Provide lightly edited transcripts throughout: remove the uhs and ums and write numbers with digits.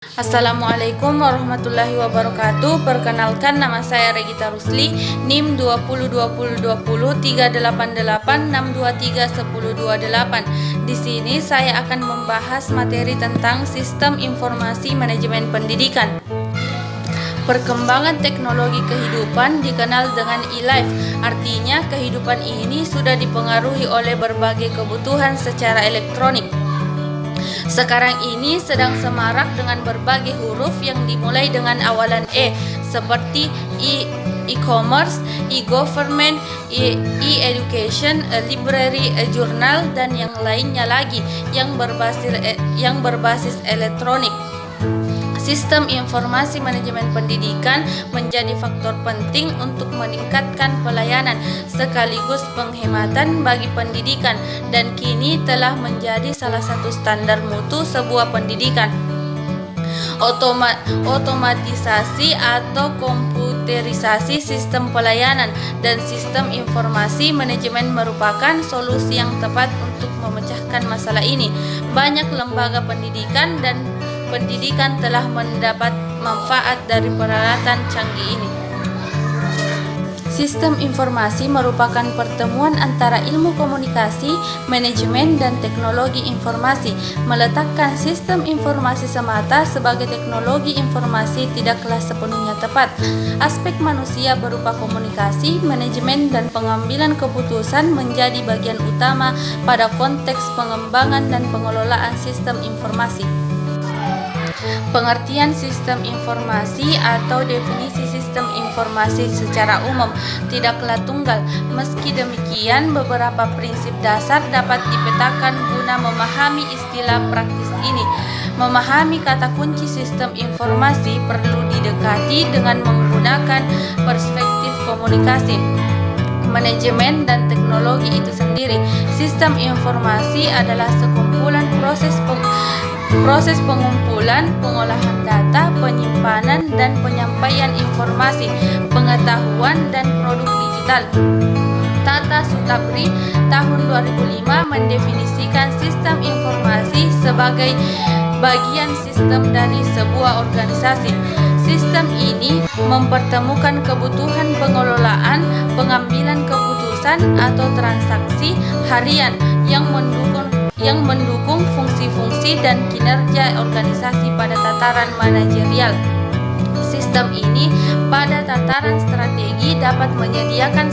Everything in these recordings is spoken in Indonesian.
Assalamualaikum warahmatullahi wabarakatuh. Perkenalkan, nama saya Regita Rusli, NIM 2020203886231028. Di sini saya akan membahas materi tentang Sistem Informasi Manajemen Pendidikan. Perkembangan teknologi kehidupan dikenal dengan e-life. Artinya, kehidupan ini sudah dipengaruhi oleh berbagai kebutuhan secara elektronik. Sekarang ini sedang semarak dengan berbagai huruf yang dimulai dengan awalan E, seperti e-commerce, e-government, e-education, library, journal, dan yang lainnya lagi yang berbasis elektronik. Sistem informasi manajemen pendidikan menjadi faktor penting untuk meningkatkan pelayanan sekaligus penghematan bagi pendidikan, dan kini telah menjadi salah satu standar mutu sebuah pendidikan. Otomatisasi atau komputerisasi sistem pelayanan dan sistem informasi manajemen merupakan solusi yang tepat untuk memecahkan masalah ini. Banyak lembaga pendidikan dan pendidikan telah mendapat manfaat dari peralatan canggih ini. Sistem informasi merupakan pertemuan antara ilmu komunikasi, manajemen, dan teknologi informasi. Meletakkan sistem informasi semata sebagai teknologi informasi tidaklah sepenuhnya tepat. Aspek manusia berupa komunikasi, manajemen, dan pengambilan keputusan menjadi bagian utama pada konteks pengembangan dan pengelolaan sistem informasi. Pengertian sistem informasi atau definisi sistem informasi secara umum tidaklah tunggal. Meski demikian, beberapa prinsip dasar dapat dipetakan guna memahami istilah praktis ini. Memahami kata kunci sistem informasi perlu didekati dengan menggunakan perspektif komunikasi, manajemen, dan teknologi itu sendiri. Sistem informasi adalah sekumpulan proses pengumpulan, pengolahan data, penyimpanan, dan penyampaian informasi, pengetahuan, dan produk digital. Tata Sutabri tahun 2005 mendefinisikan sistem informasi sebagai bagian sistem dari sebuah organisasi. Sistem ini mempertemukan kebutuhan pengelolaan, pengambilan keputusan, atau transaksi harian yang mendukung fungsi-fungsi dan kinerja organisasi pada tataran manajerial. Sistem ini pada tataran strategi dapat menyediakan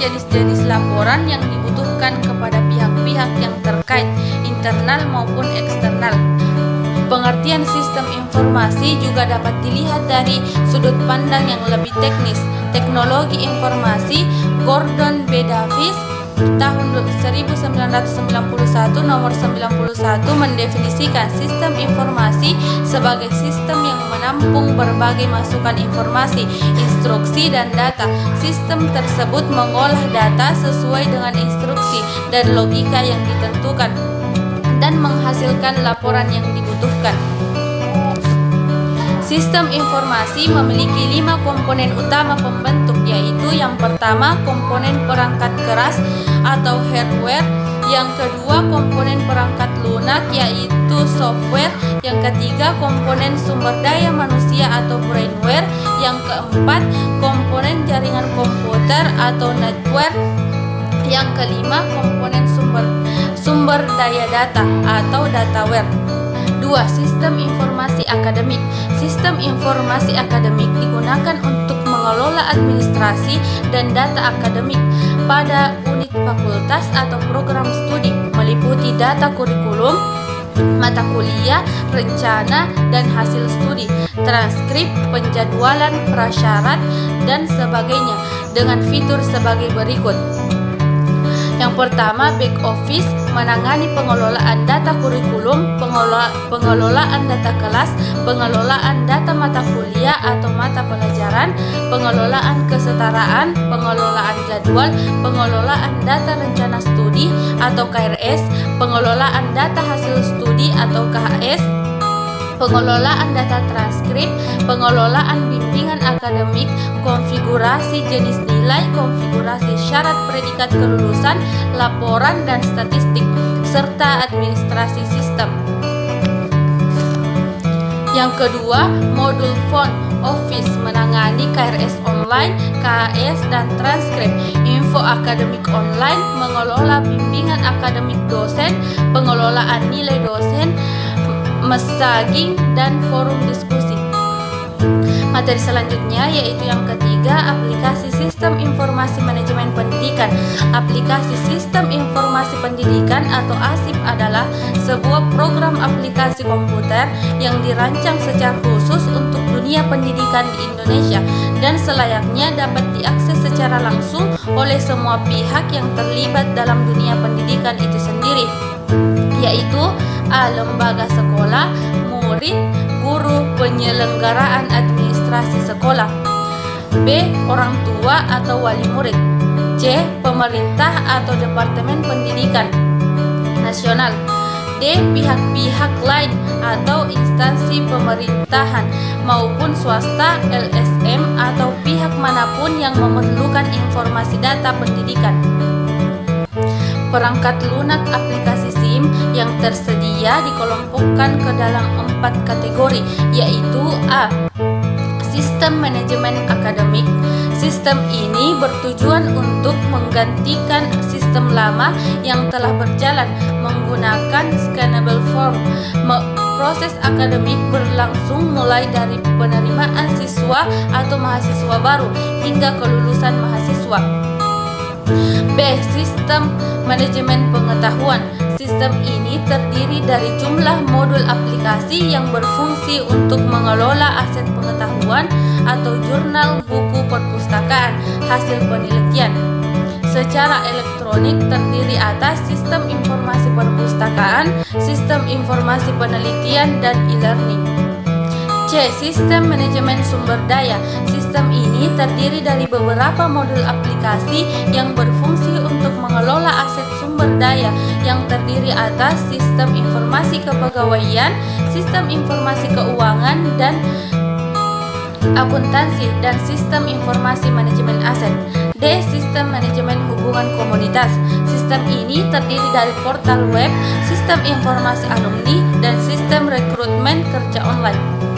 jenis-jenis laporan yang dibutuhkan kepada pihak-pihak yang terkait, internal maupun eksternal. Pengertian sistem informasi juga dapat dilihat dari sudut pandang yang lebih teknis. Teknologi informasi, Gordon B. Davis tahun 1991 nomor 91 mendefinisikan sistem informasi sebagai sistem yang menampung berbagai masukan informasi, instruksi, dan data. Sistem tersebut mengolah data sesuai dengan instruksi dan logika yang ditentukan dan menghasilkan laporan yang dibutuhkan. Sistem informasi memiliki 5 komponen utama pembentuk, yaitu yang pertama komponen perangkat keras atau hardware, yang kedua komponen perangkat lunak yaitu software, yang ketiga komponen sumber daya manusia atau brainware, yang keempat komponen jaringan komputer atau network, yang kelima komponen sumber daya data atau dataware. 2. Sistem informasi akademik. Sistem informasi akademik digunakan untuk mengelola administrasi dan data akademik pada unit fakultas atau program studi, meliputi data kurikulum, mata kuliah, rencana, dan hasil studi, transkrip, penjadwalan, prasyarat, dan sebagainya, dengan fitur sebagai berikut. Yang pertama, back office menangani pengelolaan data kurikulum, pengelolaan data kelas, pengelolaan data mata kuliah atau mata pelajaran, pengelolaan kesetaraan, pengelolaan jadwal, pengelolaan data rencana studi atau KRS, pengelolaan data hasil studi atau KHS, pengelolaan data transkrip, pengelolaan bimbingan akademik, konfigurasi jenis nilai, konfigurasi syarat predikat kelulusan, laporan dan statistik, serta administrasi sistem. Yang kedua, modul front office menangani KRS online, KAS, dan transkrip, info akademik online, mengelola bimbingan akademik dosen, pengelolaan nilai dosen, messaging, dan forum diskusi. Materi selanjutnya yaitu yang ketiga, aplikasi sistem informasi manajemen pendidikan. Aplikasi sistem informasi pendidikan atau ASIP adalah sebuah program aplikasi komputer yang dirancang secara khusus untuk dunia pendidikan di Indonesia dan selayaknya dapat diakses secara langsung oleh semua pihak yang terlibat dalam dunia pendidikan itu sendiri, yaitu A. Lembaga sekolah, murid, guru, penyelenggaraan administrasi sekolah, B. Orang tua atau wali murid, C. Pemerintah atau Departemen Pendidikan Nasional, D. Pihak-pihak lain atau instansi pemerintahan maupun swasta, LSM atau pihak manapun yang memerlukan informasi data pendidikan. Perangkat lunak aplikasi SIM yang tersedia dikelompokkan ke dalam 4 kategori, yaitu A. Sistem manajemen akademik. Sistem ini bertujuan untuk menggantikan sistem lama yang telah berjalan menggunakan scannable form. Proses akademik berlangsung mulai dari penerimaan siswa atau mahasiswa baru hingga kelulusan mahasiswa. B. Sistem manajemen pengetahuan. Sistem ini terdiri dari jumlah modul aplikasi yang berfungsi untuk mengelola aset pengetahuan atau jurnal, buku perpustakaan, hasil penelitian secara elektronik terdiri atas sistem informasi perpustakaan, sistem informasi penelitian, dan e-learning. C. Sistem manajemen sumber daya. Sistem ini terdiri dari beberapa modul aplikasi yang berfungsi untuk mengelola aset sumber daya yang terdiri atas sistem informasi kepegawaian, sistem informasi keuangan dan akuntansi, dan sistem informasi manajemen aset. D. Sistem manajemen hubungan komunitas. Sistem ini terdiri dari portal web, sistem informasi alumni, dan sistem rekrutmen kerja online.